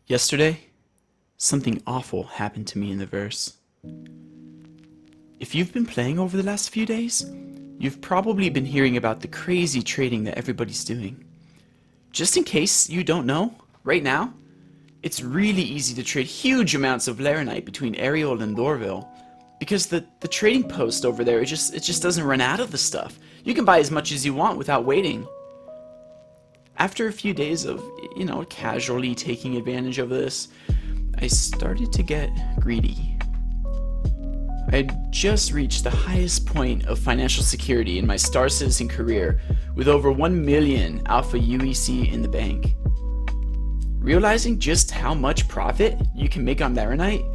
Yesterday, something awful happened to me in the verse. If you've been playing over the last few days, you've probably been hearing about the crazy trading that everybody's doing. Just in case you don't know, right now, it's really easy to trade huge amounts of Laranite between Ariel and Lorville, because the trading post over there, it just doesn't run out of the stuff. You can buy as much as you want without waiting. After a few days of, casually taking advantage of this, I started to get greedy. I had just reached the highest point of financial security in my Star Citizen career with over 1 million Alpha UEC in the bank. Realizing just how much profit you can make on Laranite,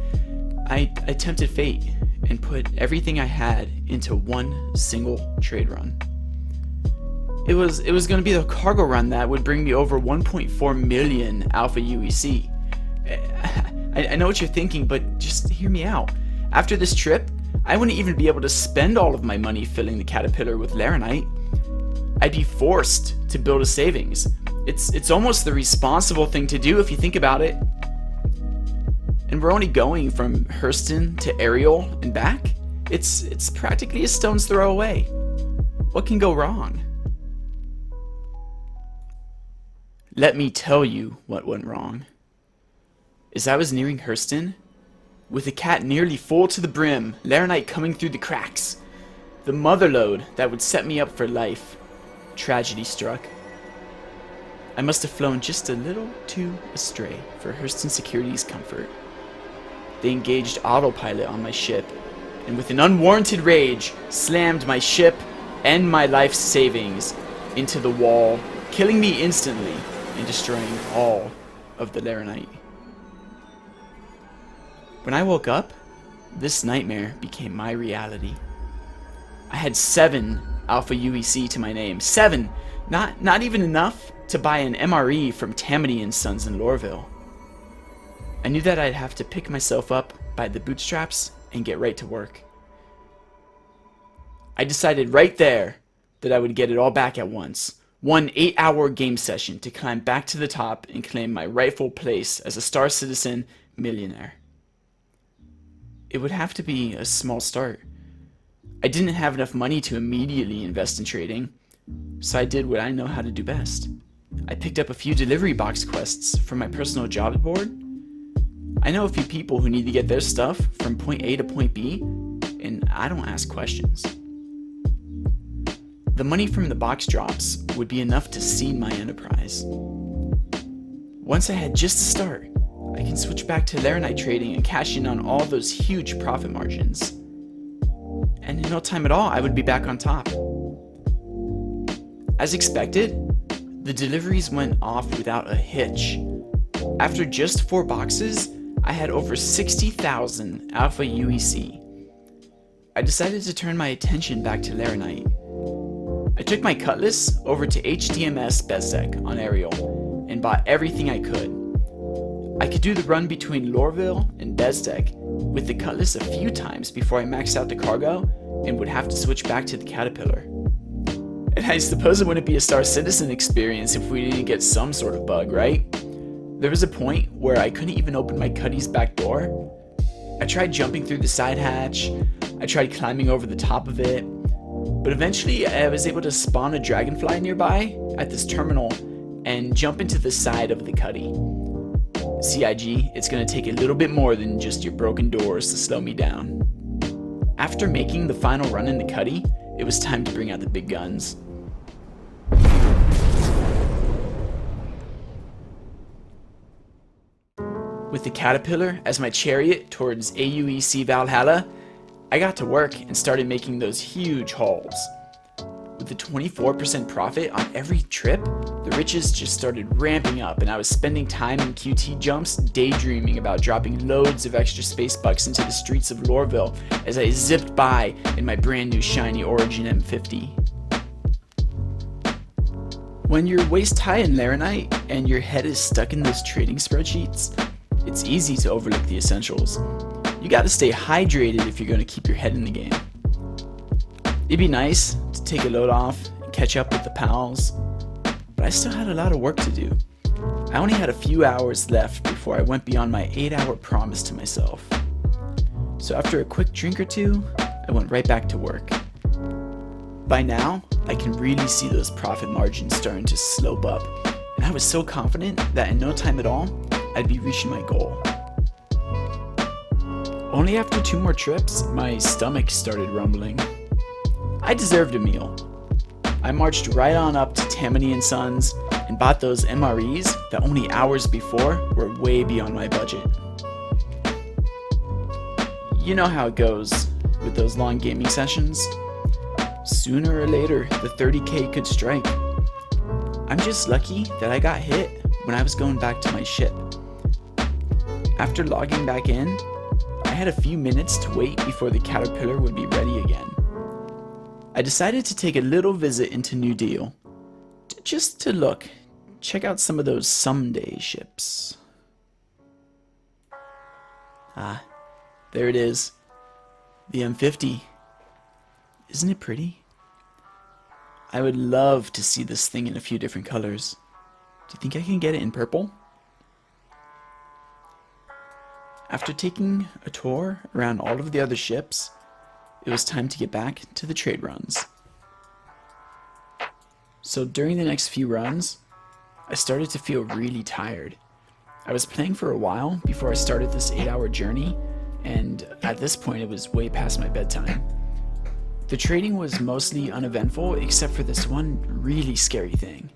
I tempted fate and put everything I had into one single trade run. It was going to be the cargo run that would bring me over 1.4 million Alpha UEC. I know what you're thinking, but just hear me out. After this trip, I wouldn't even be able to spend all of my money filling the Caterpillar with Laranite. I'd be forced to build a savings. It's almost the responsible thing to do if you think about it. And we're only going from Hurston to Ariel and back. It's practically a stone's throw away. What can go wrong? Let me tell you what went wrong. As I was nearing Hurston, with the cat nearly full to the brim, Laranite coming through the cracks, the mother load that would set me up for life, tragedy struck. I must have flown just a little too astray for Hurston Security's comfort. They engaged autopilot on my ship, and with an unwarranted rage, slammed my ship and my life savings into the wall, killing me instantly and destroying all of the Laranite. When I woke up, this nightmare became my reality. I had 7 Alpha UEC to my name. 7! Not even enough to buy an MRE from Tammany & Sons in Lorville. I knew that I'd have to pick myself up by the bootstraps and get right to work. I decided right there that I would get it all back at once. One 8-hour game session to climb back to the top and claim my rightful place as a Star Citizen millionaire. It would have to be a small start. I didn't have enough money to immediately invest in trading, so I did what I know how to do best. I picked up a few delivery box quests from my personal job board. I know a few people who need to get their stuff from point A to point B, and I don't ask questions. The money from the box drops would be enough to seed my enterprise. Once I had just a start, I can switch back to Laranite trading and cash in on all those huge profit margins. And in no time at all, I would be back on top. As expected, the deliveries went off without a hitch. After just 4 boxes, I had over 60,000 Alpha UEC. I decided to turn my attention back to Laranite. I took my Cutlass over to HDMS Bezek on Ariel and bought everything I could. I could do the run between Lorville and Bezdek with the Cutlass a few times before I maxed out the cargo and would have to switch back to the Caterpillar. And I suppose it wouldn't be a Star Citizen experience if we didn't get some sort of bug, right? There was a point where I couldn't even open my Cuddy's back door. I tried jumping through the side hatch, I tried climbing over the top of it, but eventually I was able to spawn a dragonfly nearby at this terminal and jump into the side of the Cuddy. CIG, it's going to take a little bit more than just your broken doors to slow me down. After making the final run in the Cuddy, it was time to bring out the big guns. With the Caterpillar as my chariot towards aUEC Valhalla, I got to work and started making those huge hauls. With the 24% profit on every trip, the riches just started ramping up, and I was spending time in QT jumps daydreaming about dropping loads of extra space bucks into the streets of Lorville as I zipped by in my brand new shiny Origin M50. When you're waist high in Laranite and your head is stuck in those trading spreadsheets, it's easy to overlook the essentials. You gotta stay hydrated if you're gonna keep your head in the game. It'd be nice to take a load off and catch up with the pals, but I still had a lot of work to do. I only had a few hours left before I went beyond my 8-hour promise to myself. So after a quick drink or two, I went right back to work. By now, I can really see those profit margins starting to slope up, and I was so confident that in no time at all, I'd be reaching my goal. Only after 2 more trips, my stomach started rumbling. I deserved a meal. I marched right on up to Tammany & Sons and bought those MREs that only hours before were way beyond my budget. You know how it goes with those long gaming sessions. Sooner or later, the 30K could strike. I'm just lucky that I got hit when I was going back to my ship. After logging back in, I had a few minutes to wait before the Caterpillar would be ready again. I decided to take a little visit into New Deal, just to check out some of those someday ships. Ah, there it is, the M50. Isn't it pretty? I would love to see this thing in a few different colors. Do you think I can get it in purple? After taking a tour around all of the other ships, it was time to get back to the trade runs. So during the next few runs, I started to feel really tired. I was playing for a while before I started this 8-hour journey, and at this point it was way past my bedtime. The trading was mostly uneventful except for this one really scary thing.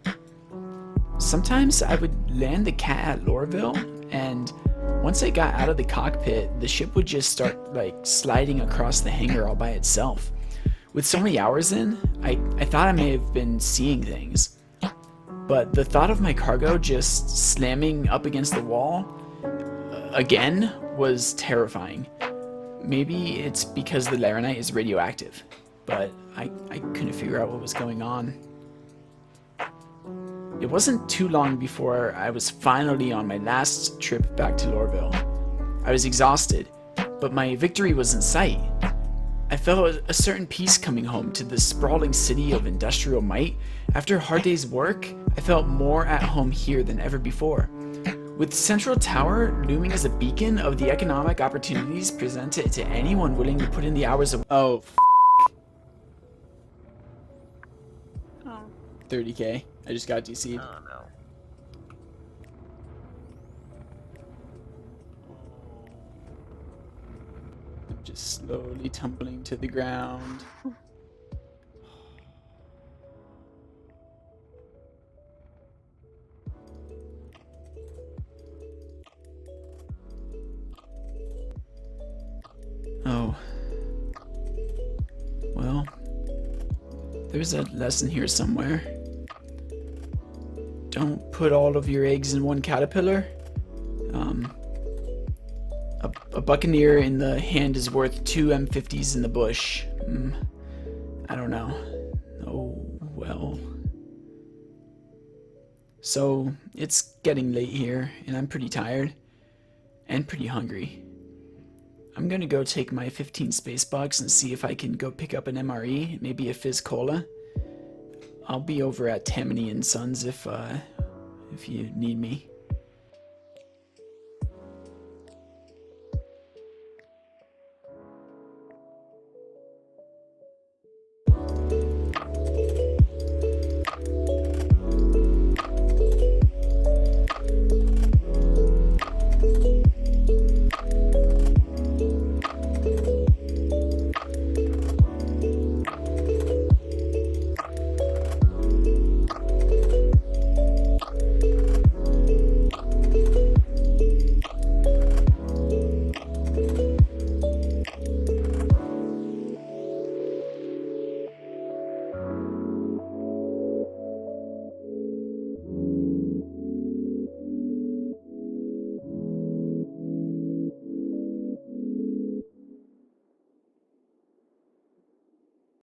Sometimes I would land the cat at Lorville, and once I got out of the cockpit, the ship would just start sliding across the hangar all by itself. With so many hours in, I thought I may have been seeing things. But the thought of my cargo just slamming up against the wall again was terrifying. Maybe it's because the Laranite is radioactive, but I couldn't figure out what was going on. It wasn't too long before I was finally on my last trip back to Lorville. I was exhausted, but my victory was in sight. I felt a certain peace coming home to this sprawling city of industrial might. After a hard day's work, I felt more at home here than ever before. With Central Tower looming as a beacon of the economic opportunities presented to anyone willing to put in the hours of— Oh, 30K. I just got DC'd. Oh no. I'm just slowly tumbling to the ground. Oh. Well, there's a lesson here somewhere. Don't put all of your eggs in one caterpillar. A buccaneer in the hand is worth 2 M50s in the bush. I don't know. Oh, well. So, it's getting late here, and I'm pretty tired. And pretty hungry. I'm gonna go take my 15 space bucks and see if I can go pick up an MRE, maybe a Fizz Cola. I'll be over at Tammany & Sons if you need me.